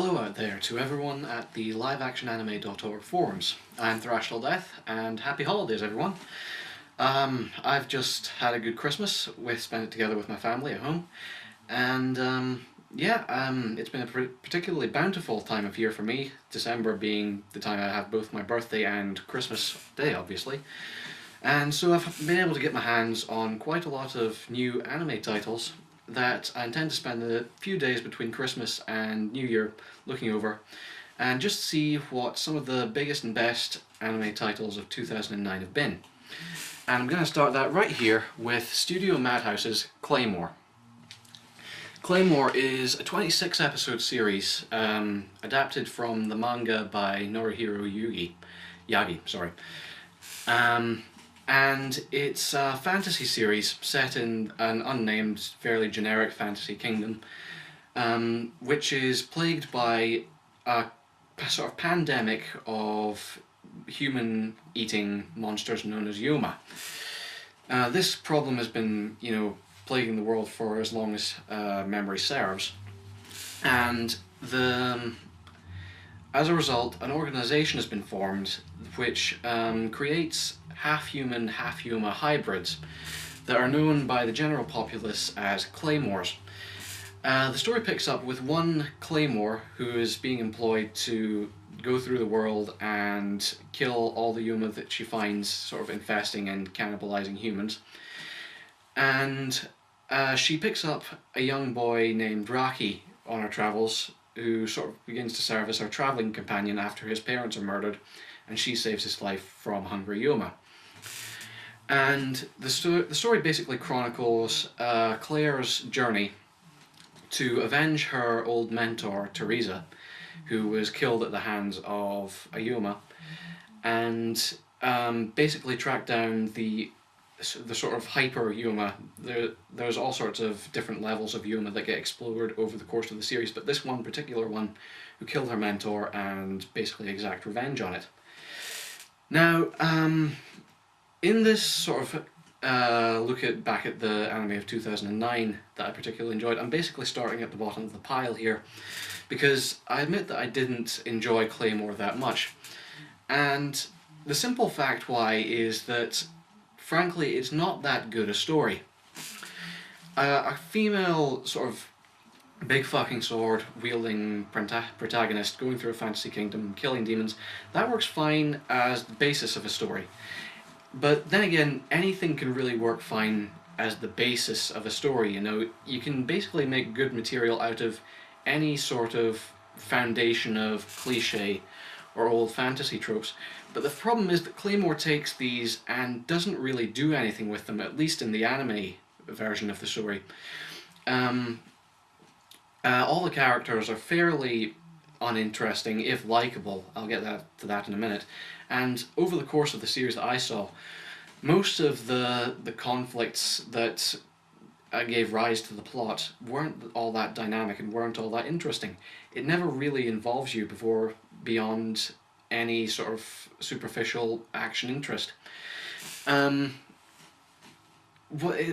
Hello out there to everyone at the liveactionanime.org forums. I'm Death, and happy holidays everyone. I've just had a good Christmas, spent it together with my family at home, and it's been a particularly bountiful time of year for me, December being the time I have both my birthday and Christmas Day obviously. And so I've been able to get my hands on quite a lot of new anime titles that I intend to spend a few days between Christmas and New Year looking over and just see what some of the biggest and best anime titles of 2009 have been. And I'm going to start that right here with Studio Madhouse's Claymore. Claymore is a 26 episode series adapted from the manga by Norihiro Yagi. And it's a fantasy series set in an unnamed, fairly generic fantasy kingdom, which is plagued by a sort of pandemic of human-eating monsters known as Yoma. This problem has been, plaguing the world for as long as memory serves, and as a result, an organisation has been formed which creates half-human, half-Yoma hybrids that are known by the general populace as Claymores. The story picks up with one Claymore who is being employed to go through the world and kill all the Yoma that she finds sort of infesting and cannibalizing humans. And she picks up a young boy named Raki on her travels, who sort of begins to serve as her travelling companion after his parents are murdered, and she saves his life from hungry Yoma. And the story basically chronicles Claire's journey to avenge her old mentor, Teresa, who was killed at the hands of a Yoma, and basically track down the sort of hyper Yoma. There's all sorts of different levels of Yoma that get explored over the course of the series, but this one particular one who killed her mentor and basically exact revenge on it. Now, in this sort of look back at the anime of 2009 that I particularly enjoyed, I'm basically starting at the bottom of the pile here, because I admit that I didn't enjoy Claymore that much. And the simple fact why is that, frankly, it's not that good a story. A female sort of big fucking sword wielding protagonist going through a fantasy kingdom, killing demons, that works fine as the basis of a story. But then again, anything can really work fine as the basis of a story, You can basically make good material out of any sort of foundation of cliché or old fantasy tropes. But the problem is that Claymore takes these and doesn't really do anything with them, at least in the anime version of the story. All the characters are fairly uninteresting, if likeable. I'll get to that in a minute. And over the course of the series that I saw, most of the conflicts that gave rise to the plot weren't all that dynamic and weren't all that interesting. It never really involves you beyond any sort of superficial action interest.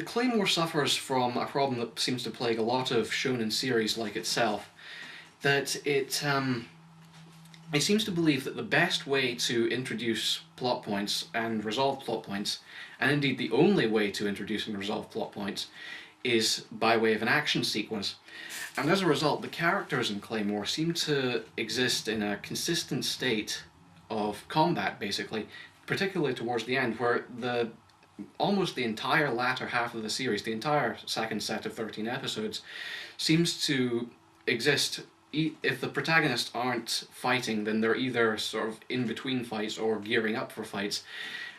Claymore suffers from a problem that seems to plague a lot of shonen series like itself, that it seems to believe that the best way to introduce plot points and resolve plot points, and indeed the only way to introduce and resolve plot points, is by way of an action sequence. And as a result, the characters in Claymore seem to exist in a consistent state of combat, basically, particularly towards the end, where almost the entire latter half of the series, the entire second set of 13 episodes, seems to exist. If the protagonists aren't fighting, then they're either sort of in between fights or gearing up for fights,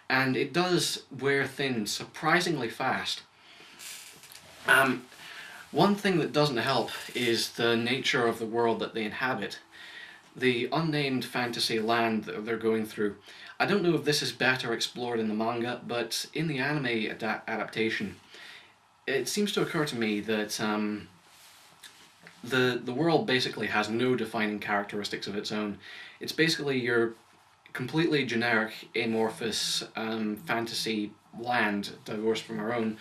and it does wear thin surprisingly fast. One thing that doesn't help is the nature of the world that they inhabit. The unnamed fantasy land that they're going through. I don't know if this is better explored in the manga, but in the anime adaptation, it seems to occur to me that the world basically has no defining characteristics of its own. It's basically your completely generic, amorphous fantasy land divorced from our own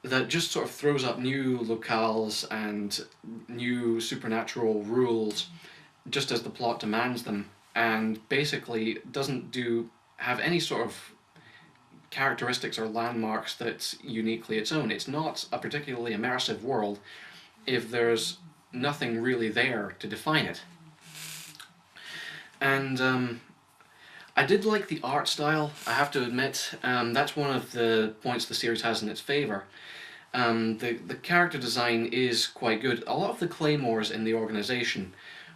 that just sort of throws up new locales and new supernatural rules just as the plot demands them, and basically doesn't have any sort of characteristics or landmarks that's uniquely its own. It's not a particularly immersive world if there's nothing really there to define it. And I did like the art style, I have to admit. That's one of the points the series has in its favour. The character design is quite good. A lot of the Claymores in the organisation,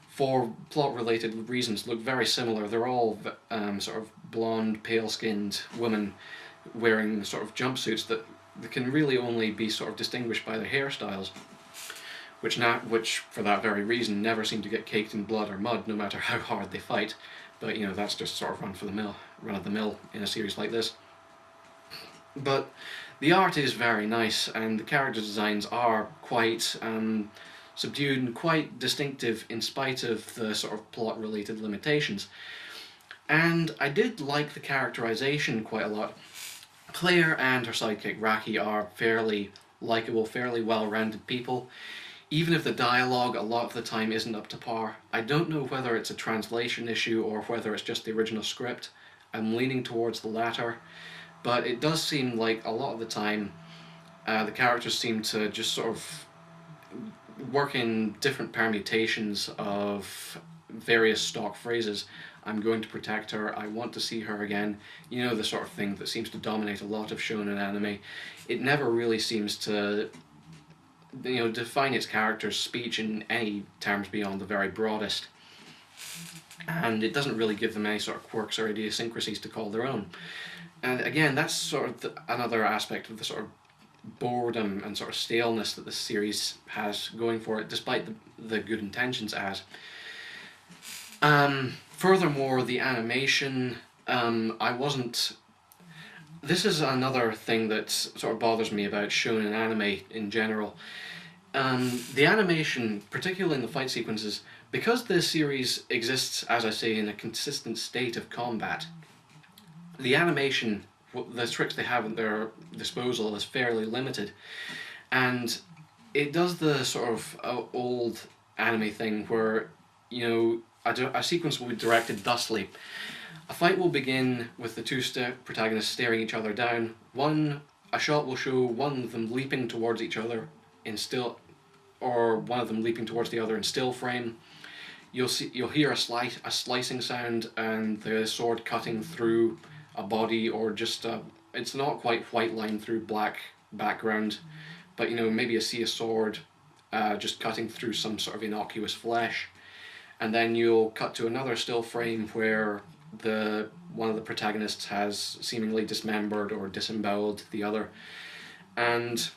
for plot-related reasons, look very similar. They're all sort of blonde, pale-skinned women wearing sort of jumpsuits that can really only be sort of distinguished by their hairstyles, which for that very reason never seem to get caked in blood or mud, no matter how hard they fight. But you know, that's just sort of run of the mill in a series like this. But the art is very nice, and the character designs are quite subdued and quite distinctive in spite of the sort of plot-related limitations. And I did like the characterization quite a lot. Claire and her sidekick Raki are fairly likeable, fairly well-rounded people, even if the dialogue a lot of the time isn't up to par. I don't know whether it's a translation issue or whether it's just the original script. I'm leaning towards the latter, but it does seem like a lot of the time the characters seem to just sort of work in different permutations of various stock phrases. I'm going to protect her, I want to see her again, you know, the sort of thing that seems to dominate a lot of shonen anime. It never really seems to, you know, define its character's speech in any terms beyond the very broadest. And it doesn't really give them any sort of quirks or idiosyncrasies to call their own. And again, that's sort of another aspect of the sort of boredom and sort of staleness that this series has going for it, despite the good intentions it has. Furthermore, the animation, this is another thing that sort of bothers me about shonen anime in general. The animation, particularly in the fight sequences, because this series exists, as I say, in a consistent state of combat, the animation, the tricks they have at their disposal is fairly limited, and it does the sort of old anime thing where, you know, a sequence will be directed thusly. A fight will begin with the two protagonists staring each other down. A shot will show one of them leaping towards each other in still, or one of them leaping towards the other in still frame. You'll hear a slicing sound and the sword cutting through a body, or just it's not quite white line through black background, but you know, maybe you see a sword just cutting through some sort of innocuous flesh. And then you'll cut to another still frame where one of the protagonists has seemingly dismembered or disemboweled the other. And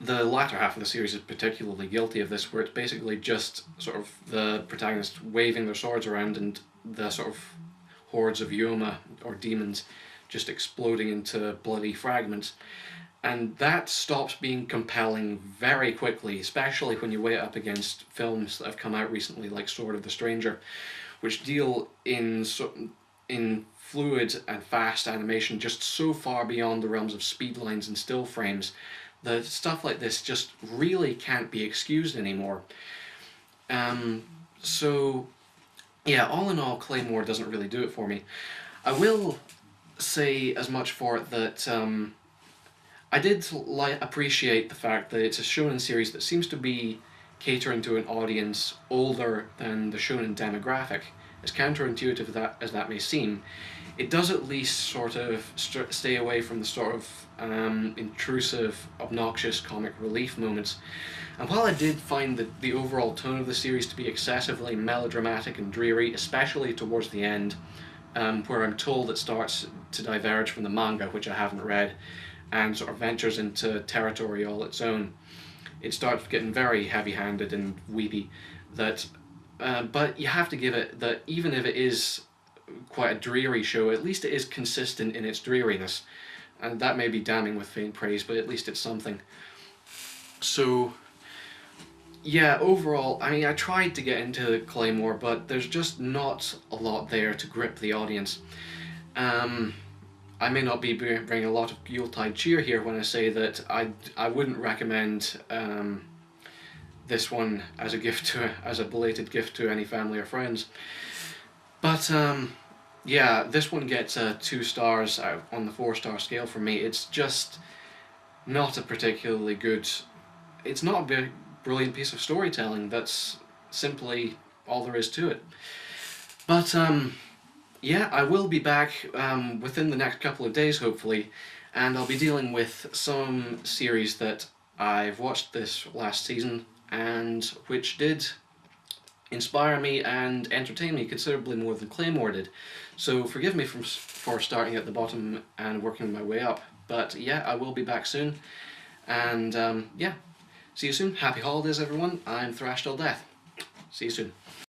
the latter half of the series is particularly guilty of this, where it's basically just sort of the protagonists waving their swords around and the sort of hordes of Yoma, or demons, just exploding into bloody fragments. And that stops being compelling very quickly, especially when you weigh it up against films that have come out recently, like Sword of the Stranger, which deal in fluid and fast animation just so far beyond the realms of speed lines and still frames that stuff like this just really can't be excused anymore. So yeah, all in all, Claymore doesn't really do it for me. I will say as much for it that I did appreciate the fact that it's a shonen series that seems to be catering to an audience older than the shonen demographic. As counterintuitive as that may seem, it does at least sort of stay away from the sort of intrusive, obnoxious comic relief moments. And while I did find the overall tone of the series to be excessively melodramatic and dreary, especially towards the end, where I'm told it starts to diverge from the manga, which I haven't read, and sort of ventures into territory all its own. It starts getting very heavy-handed and weepy. But you have to give it that even if it is quite a dreary show, at least it is consistent in its dreariness. And that may be damning with faint praise, but at least it's something. So yeah, overall, I mean, I tried to get into Claymore, but there's just not a lot there to grip the audience. I may not be bringing a lot of Yuletide cheer here when I say that I wouldn't recommend this one as a gift as a belated gift to any family or friends. But yeah, this one gets 2 stars out on the 4-star scale for me. It's just not a particularly good. It's not a brilliant piece of storytelling. That's simply all there is to it. But yeah, I will be back within the next couple of days, hopefully, and I'll be dealing with some series that I've watched this last season and which did inspire me and entertain me considerably more than Claymore did. So forgive me for starting at the bottom and working my way up. But yeah, I will be back soon. And yeah, see you soon. Happy holidays, everyone. I'm Thrashed Till Death. See you soon.